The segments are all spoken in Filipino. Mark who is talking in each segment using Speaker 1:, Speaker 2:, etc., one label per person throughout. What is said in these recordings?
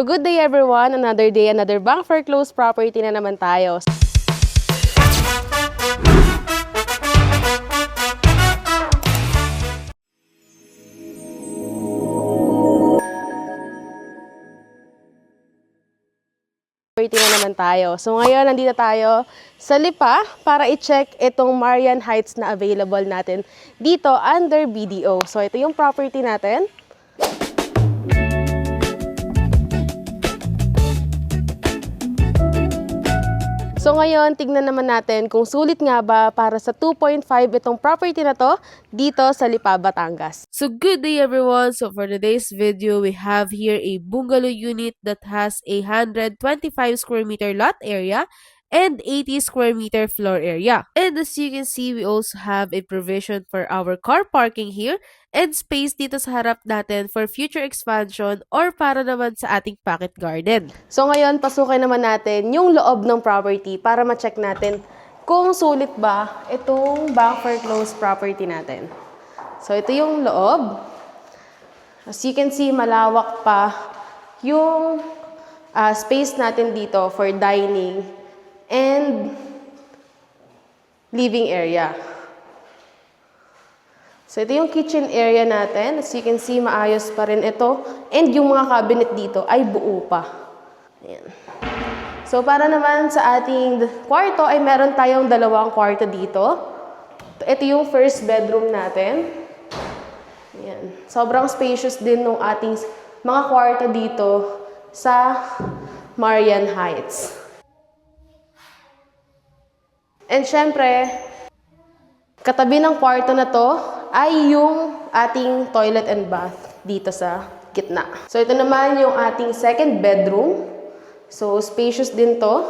Speaker 1: Good day everyone! Another day, another bank foreclosed property na naman tayo. So ngayon, nandito tayo sa Lipa para i-check itong Marian Heights na available natin dito under BDO. So ito yung property natin. So ngayon, tignan naman natin kung sulit nga ba para sa 2.5 itong property na to dito sa Lipa, Batangas.
Speaker 2: So good day everyone! So for today's video, we have here a bungalow unit that has a 125 square meter lot area and 80 square meter floor area. And as you can see, we also have a provision for our car parking here and space dito sa harap natin for future expansion or para naman sa ating pocket garden.
Speaker 1: So ngayon, pasukin naman natin yung loob ng property para ma-check natin kung sulit ba itong bank foreclosed property natin. So ito yung loob. As you can see, malawak pa yung space natin dito for dining and living area. So ito yung kitchen area natin. As you can see, maayos pa rin ito. And yung mga cabinet dito ay buo pa. Ayan. So para naman sa ating kwarto ay meron tayong dalawang kwarto dito. Ito yung first bedroom natin. Ayan. Sobrang spacious din ng ating mga kwarto dito sa Marian Heights. And syempre, katabi ng kwarto na to ay yung ating toilet and bath dito sa gitna. So ito naman yung ating second bedroom. So spacious din to.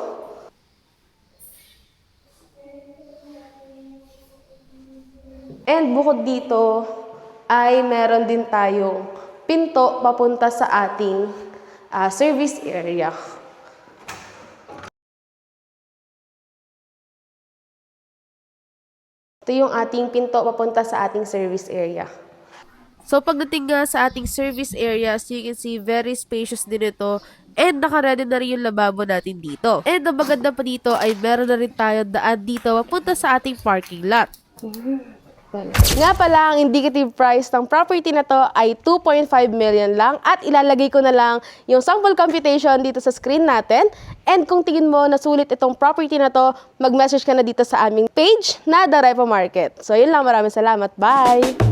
Speaker 1: And bukod dito ay meron din tayong pinto papunta sa ating service area. Ito yung ating pinto papunta sa ating service area.
Speaker 2: So pagdating nga sa ating service area, as you can see, very spacious din ito. And naka-ready na rin yung lababo natin dito. And ang maganda pa dito ay meron na rin tayo daan dito papunta sa ating parking lot.
Speaker 1: Nga pala, ang indicative price ng property na to ay 2.5 million lang at ilalagay ko na lang yung sample computation dito sa screen natin. And kung tingin mo na sulit itong property na to, mag-message ka na dito sa aming page na The Repo Market. So yun lang, maraming salamat. Bye!